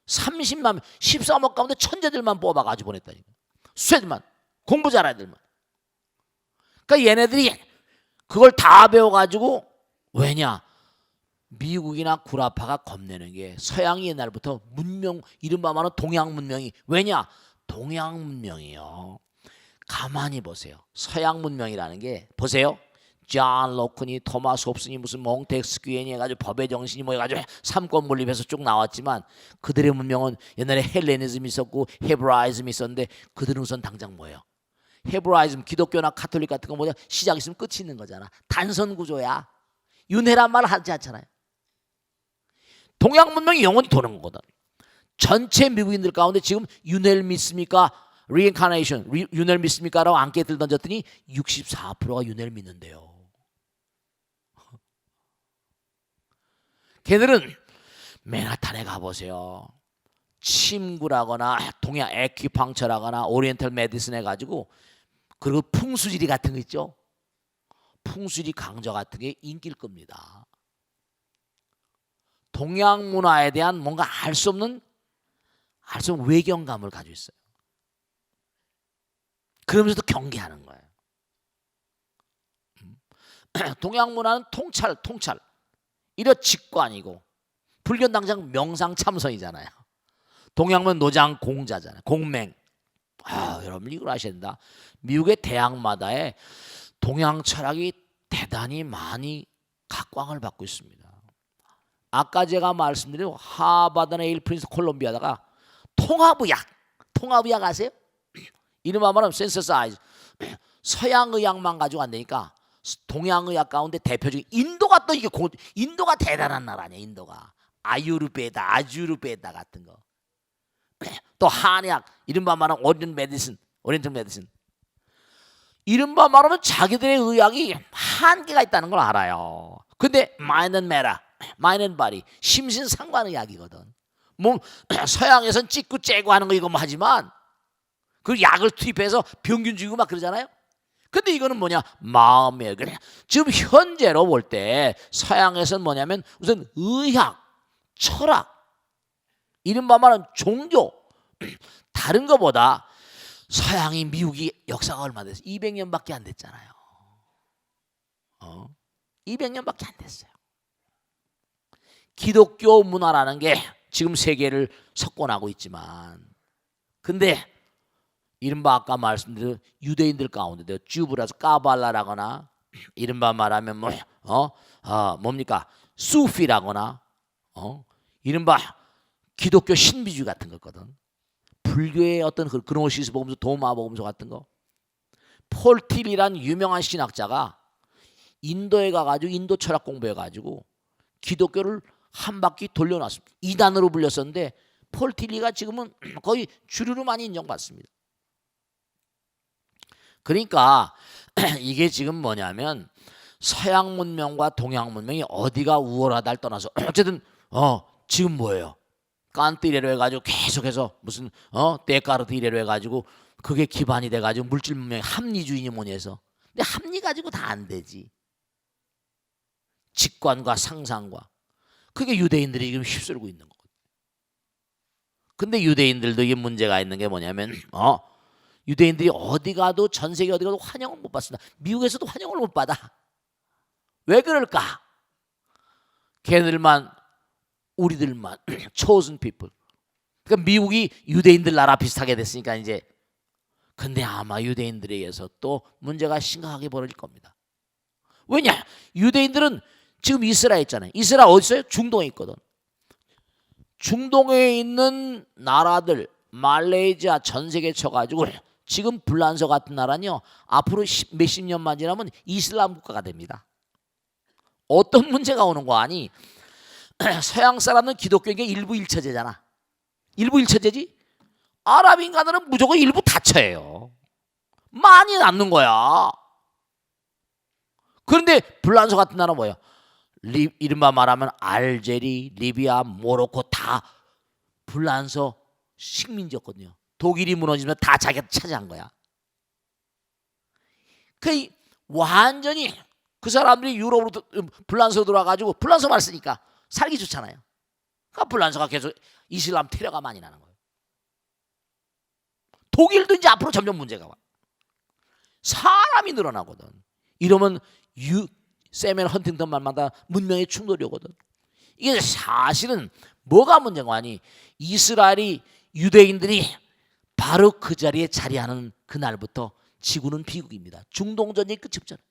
Speaker 1: 30만 명 13억 가운데 천재들만 뽑아가지고 보냈다니까. 수재들만 공부 잘하는 애들만. 그러니까 얘네들이 그걸 다 배워가지고 왜냐 미국이나 구라파가 겁내는 게 서양이 옛날부터 문명 이른바 말하는 동양 문명이 왜냐 동양 문명이요. 가만히 보세요. 서양 문명이라는 게 보세요. 존 로크니 토마스 홉슨이 무슨 몽텍스큐엔이 해가지고 법의 정신이 뭐 해가지고 삼권 분립해서 쭉 나왔지만 그들의 문명은 옛날에 헬레니즘이 있었고 헤브라이즘이 있었는데 그들은 우선 당장 뭐예요? 헤브라이즘 기독교나 카톨릭 같은 거 뭐냐 시작 있으면 끝이 있는 거잖아. 단선 구조야. 윤회란 말 하지 않잖아요. 동양 문명이 영원히 도는 거거든. 전체 미국인들 가운데 지금 윤회를 믿습니까? 리인카네이션 윤회를 믿습니까? 라고 안케이트를 던졌더니 64%가 윤회를 믿는데요. 걔들은 맨하탄에 가보세요. 침구라거나 동양 에퀴팡처라거나 오리엔탈 메디슨 해가지고 그리고 풍수지리 같은 거 있죠. 풍수지리 강좌 같은 게 인기일 겁니다. 동양 문화에 대한 뭔가 알 수 없는 외경감을 가지고 있어요. 그러면서도 경계하는 거예요. 동양 문화는 통찰 이래 직관이고 불교 당장 명상 참선이잖아요. 동양은 노장 공자잖아요. 공맹. 여러분 이걸 아셔야 된다. 미국의 대학마다의 동양 철학이 대단히 많이 각광을 받고 있습니다. 아까 제가 말씀드린 하버드나 예일 프린스 콜롬비아다가 통합의학 아세요? 이른바 말하면 센서사이즈 서양의학만 가지고 안 되니까 동양의학 가운데 대표적인 인도가 또 이게 인도가 대단한 나라 아니야. 인도가 아주르베다 같은 거. 또 한의학 이른바 말하면 오리엔탈 메디슨 이른바 말하면 자기들의 의학이 한계가 있다는 걸 알아요. 근데 마인드 앤 바디 심신상관의학이거든. 몸 서양에선 찍고 째고 하는 거 이거 뭐 하지만 그 약을 투입해서 병균 죽이고 막 그러잖아요. 근데 이거는 뭐냐 마음이에요. 지금 현재로 볼 때 서양에서는 뭐냐면 우선 의학, 철학 이른바 말하는 종교 다른 것보다 서양이 미국이 역사가 얼마 됐어요? 200년밖에 안 됐잖아요. 200년밖에 안 됐어요. 기독교 문화라는 게 지금 세계를 석권하고 있지만 근데 이른바 아까 말씀드린 유대인들 가운데도 주브라서 까발라라거나 이른바 말하면 뭡니까 수피라거나 이른바 기독교 신비주의 같은 거거든. 불교의 어떤 그노시스 복음서 도마 복음서 같은 거. 폴 틸이란 유명한 신학자가 인도에 가가지고 인도 철학 공부해가지고 기독교를 한 바퀴 돌려놨습니다. 이단으로 불렸었는데 폴 틸리가 지금은 거의 주류로 많이 인정받습니다. 그러니까 이게 지금 뭐냐면 서양 문명과 동양 문명이 어디가 우월하다를 떠나서 어쨌든 지금 뭐예요? 칸트 이래로 해가지고 계속해서 무슨 데카르트 이래로 해가지고 그게 기반이 돼가지고 물질 문명의 합리주의니 뭐니 해서 근데 합리 가지고 다 안 되지. 직관과 상상과 그게 유대인들이 지금 휩쓸고 있는 거거든요. 근데 유대인들도 이게 문제가 있는 게 뭐냐면 유대인들이 어디 가도 전 세계 어디 가도 환영을 못 받습니다. 미국에서도 환영을 못 받아. 왜 그럴까? 걔들만 우리들만 chosen people. 그러니까 미국이 유대인들 나라 비슷하게 됐으니까 이제 근데 아마 유대인들에 의해서 또 문제가 심각하게 벌어질 겁니다. 왜냐? 유대인들은 지금 이스라엘 있잖아요. 이스라엘 어디 있어요? 중동에 있거든. 중동에 있는 나라들 말레이시아 전 세계 쳐가지고 지금 불란서 같은 나라는요 앞으로 몇십 년만 지나면 이슬람 국가가 됩니다. 어떤 문제가 오는 거 아니? 서양 사람은 기독교인 게 일부 일처제잖아. 일부 일처제지? 아랍 인간들은 무조건 일부 다처예요. 많이 남는 거야. 그런데 불란서 같은 나라 뭐예요? 이른바 말하면 알제리, 리비아, 모로코 다 불란서 식민지였거든요. 독일이 무너지면 다 자기가 차지한 거야. 그 완전히 그 사람들이 유럽으로 불란서 들어와가지고 불란서 말 쓰니까 살기 좋잖아요. 그러니까 불란서가 계속 이슬람 테러가 많이 나는 거예요. 독일도 이제 앞으로 점점 문제가 와. 사람이 늘어나거든. 이러면 세멜 헌팅턴 말마다 문명의 충돌이 오거든. 이게 사실은 뭐가 문제가 아니? 이스라엘이 유대인들이 바로 그 자리에 자리하는 그날부터 지구는 비극입니다. 중동 전쟁이 끝이 없잖아.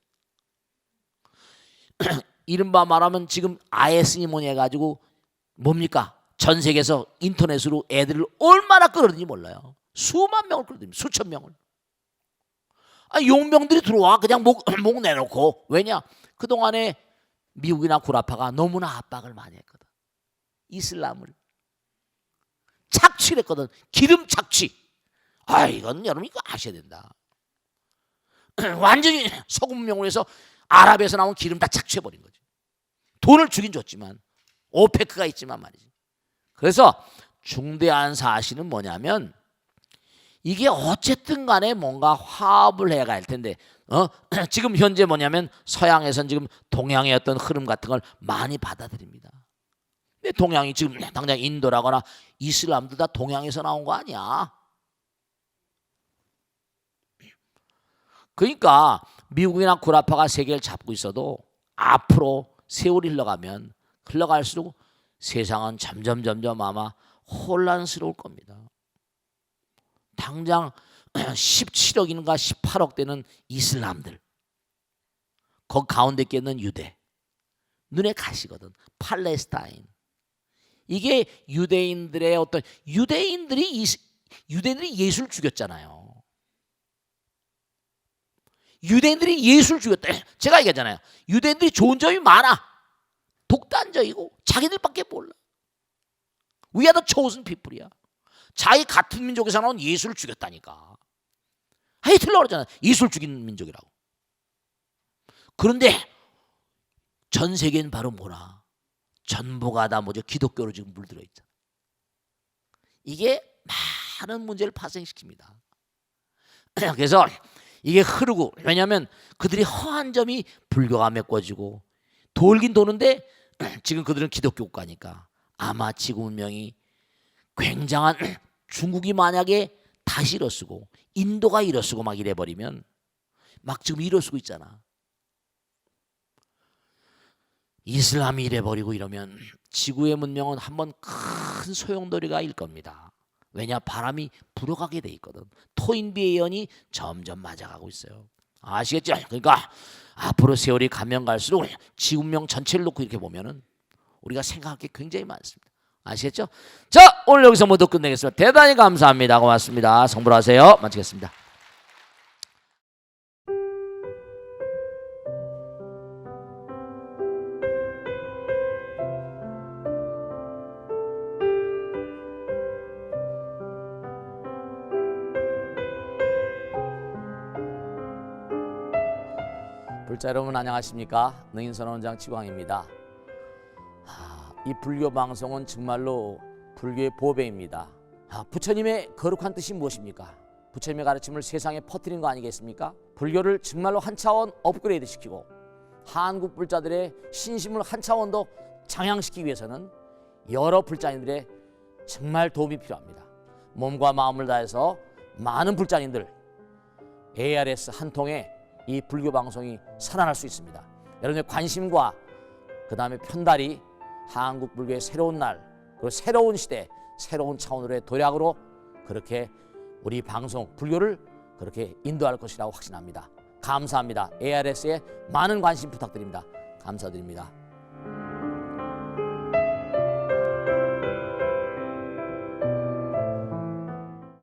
Speaker 1: 이른바 말하면 지금 IS니 뭐니 해가지고 뭡니까? 전 세계에서 인터넷으로 애들을 얼마나 끌어들인지 몰라요. 수만 명을 끌어들입니다. 수천 명을. 용병들이 들어와 그냥 목 내놓고. 왜냐? 그동안에 미국이나 구라파가 너무나 압박을 많이 했거든. 이슬람을 착취를 했거든. 기름 착취. 이건 여러분 이거 아셔야 된다. 완전히 서구 문명으로 해서 아랍에서 나온 기름 다 착취해버린 거지. 돈을 주긴 줬지만 오페크가 있지만 말이지. 그래서 중대한 사실은 뭐냐면 이게 어쨌든 간에 뭔가 화합을 해야 할 텐데 지금 현재 뭐냐면 서양에서는 지금 동양의 어떤 흐름 같은 걸 많이 받아들입니다. 근데 동양이 지금 당장 인도라거나 이슬람도 다 동양에서 나온 거 아니야. 그러니까 미국이나 구라파가 세계를 잡고 있어도 앞으로 세월이 흘러갈수록 세상은 점점 아마 혼란스러울 겁니다. 당장 17억인가 18억 되는 이슬람들 그 가운데 있는 유대 눈에 가시거든. 팔레스타인 이게 유대인들의 어떤 유대인들이 예수를 죽였잖아요. 유대인들이 예수를 죽였다. 제가 얘기하잖아요. 유대인들이 좋은 점이 많아. 독단적이고 자기들밖에 몰라. We are the chosen people이야. 자기 같은 민족에서 나온 예수를 죽였다니까. 히틀러 그러잖아. 예수를 죽인 민족이라고. 그런데 전 세계는 바로 뭐라? 전부가 다 뭐죠? 기독교로 지금 물들어 있잖아. 이게 많은 문제를 파생시킵니다. 그래서 이게 흐르고 왜냐하면 그들이 허한 점이 불교가 메꿔지고 돌긴 도는데 지금 그들은 기독교 국가니까 아마 지구 문명이 굉장한 중국이 만약에 다시 일어서고 인도가 일어서고 막 이래버리면 막 지금 일어서고 있잖아. 이슬람이 이래버리고 이러면 지구의 문명은 한번 큰 소용돌이가 일 겁니다. 왜냐? 바람이 불어가게 돼 있거든. 토인비의 예언이 점점 맞아가고 있어요. 아시겠죠? 그러니까 앞으로 세월이 가면 갈수록 지구 문명 전체를 놓고 이렇게 보면은 우리가 생각할 게 굉장히 많습니다. 아시겠죠? 자, 오늘 여기서 모두 끝내겠습니다. 대단히 감사합니다. 고맙습니다. 성불하세요. 마치겠습니다. 불자 여러분 안녕하십니까? 능인선원장 지광입니다. 이 불교 방송은 정말로 불교의 보배입니다. 부처님의 거룩한 뜻이 무엇입니까? 부처님의 가르침을 세상에 퍼뜨린 거 아니겠습니까? 불교를 정말로 한 차원 업그레이드 시키고 한국 불자들의 신심을 한 차원 더 장양시키기 위해서는 여러 불자님들의 정말 도움이 필요합니다. 몸과 마음을 다해서 많은 불자님들 ARS 한 통에 이 불교 방송이 살아날 수 있습니다. 여러분의 관심과 그 다음에 편달이 한국 불교의 새로운 날 그리고 새로운 시대 새로운 차원으로의 도약으로 그렇게 우리 방송 불교를 그렇게 인도할 것이라고 확신합니다. 감사합니다. ARS에 많은 관심 부탁드립니다. 감사드립니다.